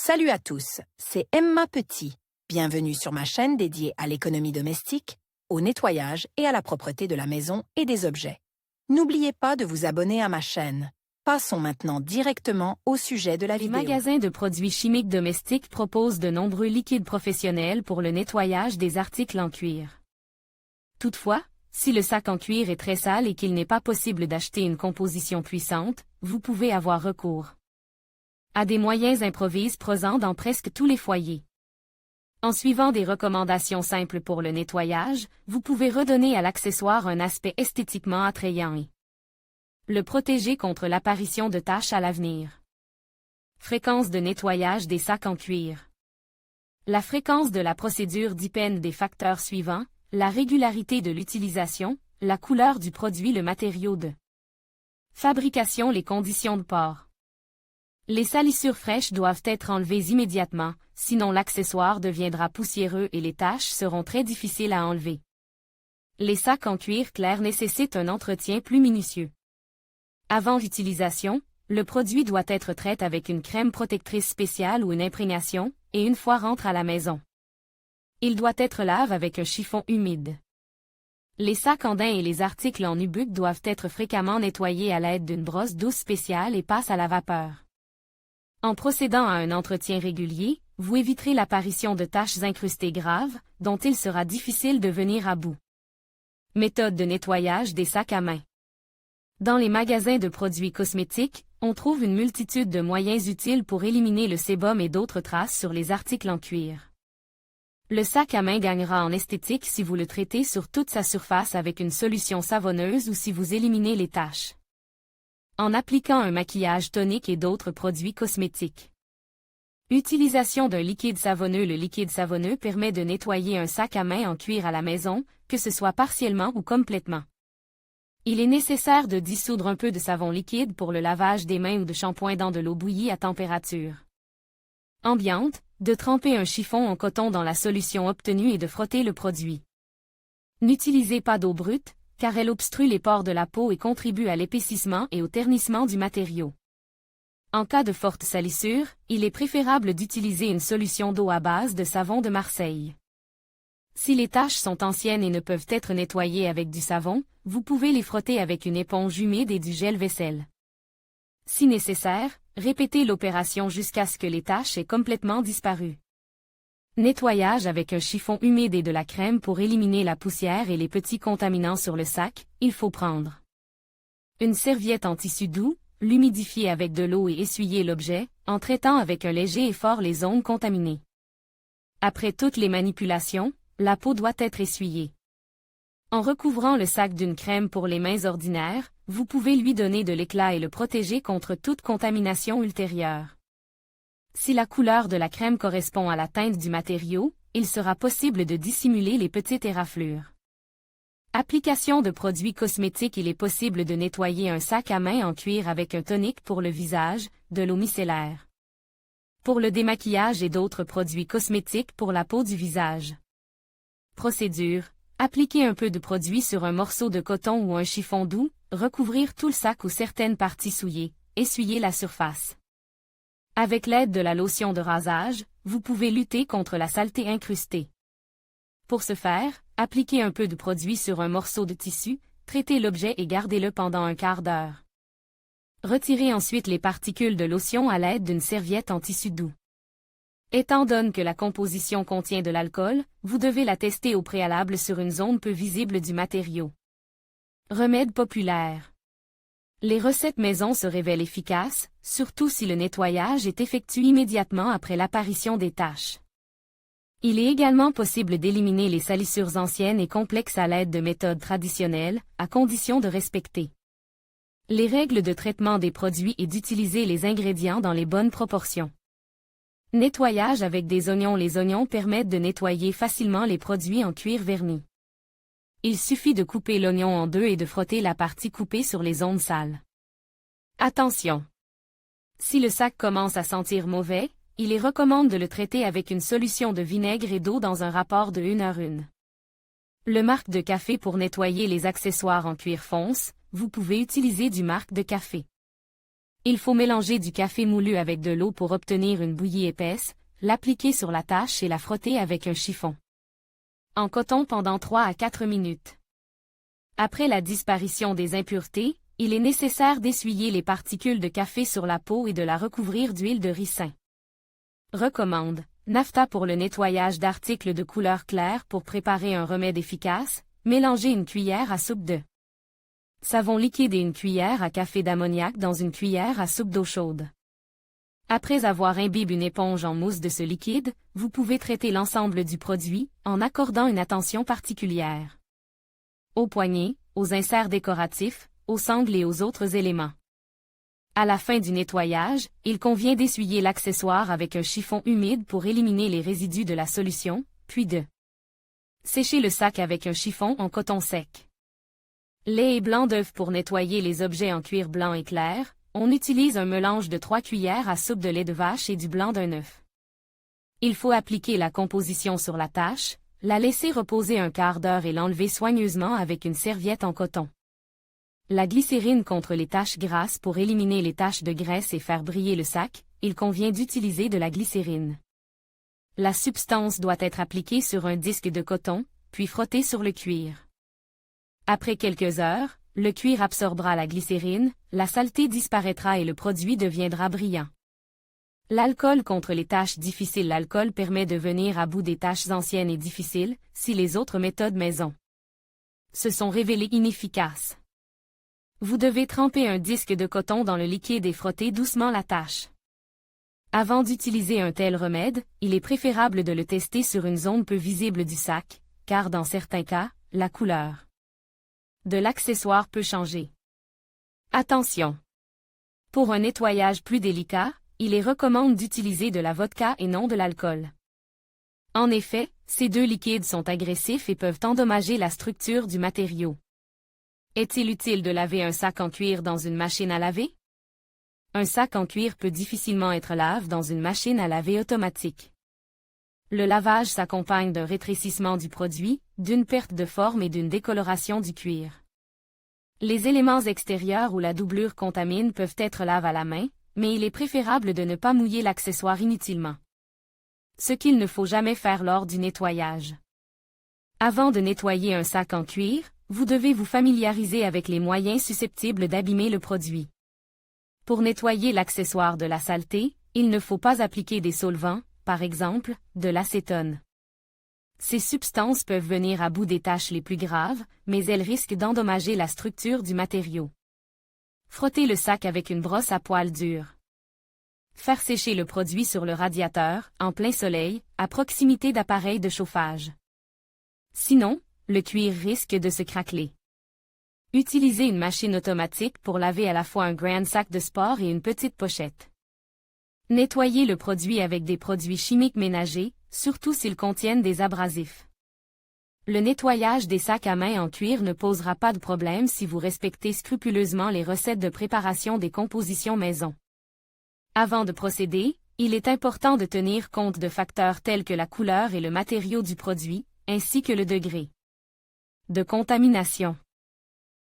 Salut à tous, c'est Emma Petit. Bienvenue sur ma chaîne dédiée à l'économie domestique, au nettoyage et à la propreté de la maison et des objets. N'oubliez pas de vous abonner à ma chaîne. Passons maintenant directement au sujet de la Les vidéo. magasins de produits chimiques domestiques proposent de nombreux liquides professionnels pour le nettoyage des articles en cuir. Toutefois, si le sac en cuir est très sale et qu'il n'est pas possible d'acheter une composition puissante, vous pouvez avoir recours à des moyens improvisés présents dans presque tous les foyers. En suivant des recommandations simples pour le nettoyage, vous pouvez redonner à l'accessoire un aspect esthétiquement attrayant et le protéger contre l'apparition de taches à l'avenir. Fréquence de nettoyage des sacs en cuir. La fréquence de la procédure dépend des facteurs suivants: la régularité de l'utilisation, la couleur du produit, le matériau de fabrication, les conditions de port. Les salissures fraîches doivent être enlevées immédiatement, sinon l'accessoire deviendra poussiéreux et les taches seront très difficiles à enlever. Les sacs en cuir clair nécessitent un entretien plus minutieux. Avant l'utilisation, le produit doit être traité avec une crème protectrice spéciale ou une imprégnation, et une fois rentre à la maison, il doit être lavé avec un chiffon humide. Les sacs en daim et les articles en nubuck doivent être fréquemment nettoyés à l'aide d'une brosse douce spéciale et passe à la vapeur. En procédant à un entretien régulier, vous éviterez l'apparition de taches incrustées graves, dont il sera difficile de venir à bout. Méthode de nettoyage des sacs à main. Dans les magasins de produits cosmétiques, on trouve une multitude de moyens utiles pour éliminer le sébum et d'autres traces sur les articles en cuir. Le sac à main gagnera en esthétique si vous le traitez sur toute sa surface avec une solution savonneuse ou si vous éliminez les taches en appliquant un maquillage tonique et d'autres produits cosmétiques. Utilisation d'un liquide savonneux. Le liquide savonneux permet de nettoyer un sac à main en cuir à la maison, que ce soit partiellement ou complètement. Il est nécessaire de dissoudre un peu de savon liquide pour le lavage des mains ou de shampoing dans de l'eau bouillie à température ambiante, de tremper un chiffon en coton dans la solution obtenue et de frotter le produit. N'utilisez pas d'eau brute, car elle obstrue les pores de la peau et contribue à l'épaississement et au ternissement du matériau. En cas de forte salissure, il est préférable d'utiliser une solution d'eau à base de savon de Marseille. Si les taches sont anciennes et ne peuvent être nettoyées avec du savon, vous pouvez les frotter avec une éponge humide et du gel vaisselle. Si nécessaire, répétez l'opération jusqu'à ce que les taches aient complètement disparu. Nettoyage avec un chiffon humide et de la crème pour éliminer la poussière et les petits contaminants sur le sac. Il faut prendre une serviette en tissu doux, l'humidifier avec de l'eau et essuyer l'objet, en traitant avec un léger effort les zones contaminées. Après toutes les manipulations, la peau doit être essuyée. En recouvrant le sac d'une crème pour les mains ordinaires, vous pouvez lui donner de l'éclat et le protéger contre toute contamination ultérieure. Si la couleur de la crème correspond à la teinte du matériau, il sera possible de dissimuler les petites éraflures. Application de produits cosmétiques. Il est possible de nettoyer un sac à main en cuir avec un tonique pour le visage, de l'eau micellaire pour le démaquillage et d'autres produits cosmétiques pour la peau du visage. Procédure: appliquer un peu de produit sur un morceau de coton ou un chiffon doux, recouvrir tout le sac ou certaines parties souillées, essuyer la surface. Avec l'aide de la lotion de rasage, vous pouvez lutter contre la saleté incrustée. Pour ce faire, appliquez un peu de produit sur un morceau de tissu, traitez l'objet et gardez-le pendant un quart d'heure. Retirez ensuite les particules de lotion à l'aide d'une serviette en tissu doux. Étant donné que la composition contient de l'alcool, vous devez la tester au préalable sur une zone peu visible du matériau. Remède populaire. Les recettes maison se révèlent efficaces, surtout si le nettoyage est effectué immédiatement après l'apparition des taches. Il est également possible d'éliminer les salissures anciennes et complexes à l'aide de méthodes traditionnelles, à condition de respecter les règles de traitement des produits et d'utiliser les ingrédients dans les bonnes proportions. Nettoyage avec des oignons. Les oignons permettent de nettoyer facilement les produits en cuir verni. Il suffit de couper l'oignon en deux et de frotter la partie coupée sur les zones sales. Attention! Si le sac commence à sentir mauvais, il est recommandé de le traiter avec une solution de vinaigre et d'eau dans un rapport de 1h1. Le marc de café. Pour nettoyer les accessoires en cuir fonce, vous pouvez utiliser du marc de café. Il faut mélanger du café moulu avec de l'eau pour obtenir une bouillie épaisse, l'appliquer sur la tâche et la frotter avec un chiffon en coton pendant 3 à 4 minutes. Après la disparition des impuretés, il est nécessaire d'essuyer les particules de café sur la peau et de la recouvrir d'huile de ricin. Recommande: Naphtha pour le nettoyage d'articles de couleur claire. Pour préparer un remède efficace, mélangez une cuillère à soupe de savon liquide et une cuillère à café d'ammoniac dans une cuillère à soupe d'eau chaude. Après avoir imbibé une éponge en mousse de ce liquide, vous pouvez traiter l'ensemble du produit, en accordant une attention particulière aux poignées, aux inserts décoratifs, aux sangles et aux autres éléments. À la fin du nettoyage, il convient d'essuyer l'accessoire avec un chiffon humide pour éliminer les résidus de la solution, puis de sécher le sac avec un chiffon en coton sec. Lait et blanc d'œuf. Pour nettoyer les objets en cuir blanc et clair, on utilise un mélange de 3 cuillères à soupe de lait de vache et du blanc d'un œuf. Il faut appliquer la composition sur la tâche, la laisser reposer un quart d'heure et l'enlever soigneusement avec une serviette en coton. La glycérine contre les taches grasses. Pour éliminer les taches de graisse et faire briller le sac, il convient d'utiliser de la glycérine. La substance doit être appliquée sur un disque de coton, puis frottée sur le cuir. Après quelques heures, le cuir absorbera la glycérine, la saleté disparaîtra et le produit deviendra brillant. L'alcool contre les taches difficiles. L'alcool permet de venir à bout des taches anciennes et difficiles, si les autres méthodes maison se sont révélées inefficaces. Vous devez tremper un disque de coton dans le liquide et frotter doucement la tâche. Avant d'utiliser un tel remède, il est préférable de le tester sur une zone peu visible du sac, car dans certains cas, la couleur de l'accessoire peut changer. Attention! Pour un nettoyage plus délicat, il est recommandé d'utiliser de la vodka et non de l'alcool. En effet, ces deux liquides sont agressifs et peuvent endommager la structure du matériau. Est-il utile de laver un sac en cuir dans une machine à laver? Un sac en cuir peut difficilement être lavé dans une machine à laver automatique. Le lavage s'accompagne d'un rétrécissement du produit, d'une perte de forme et d'une décoloration du cuir. Les éléments extérieurs ou la doublure contaminent peuvent être lavés à la main, mais il est préférable de ne pas mouiller l'accessoire inutilement. Ce qu'il ne faut jamais faire lors du nettoyage. Avant de nettoyer un sac en cuir, vous devez vous familiariser avec les moyens susceptibles d'abîmer le produit. Pour nettoyer l'accessoire de la saleté, il ne faut pas appliquer des solvants, par exemple, de l'acétone. Ces substances peuvent venir à bout des taches les plus graves, mais elles risquent d'endommager la structure du matériau. Frottez le sac avec une brosse à poils durs. Faire sécher le produit sur le radiateur, en plein soleil, à proximité d'appareils de chauffage. Sinon, le cuir risque de se craqueler. Utilisez une machine automatique pour laver à la fois un grand sac de sport et une petite pochette. Nettoyez le produit avec des produits chimiques ménagers, surtout s'ils contiennent des abrasifs. Le nettoyage des sacs à main en cuir ne posera pas de problème si vous respectez scrupuleusement les recettes de préparation des compositions maison. Avant de procéder, il est important de tenir compte de facteurs tels que la couleur et le matériau du produit, ainsi que le degré de contamination.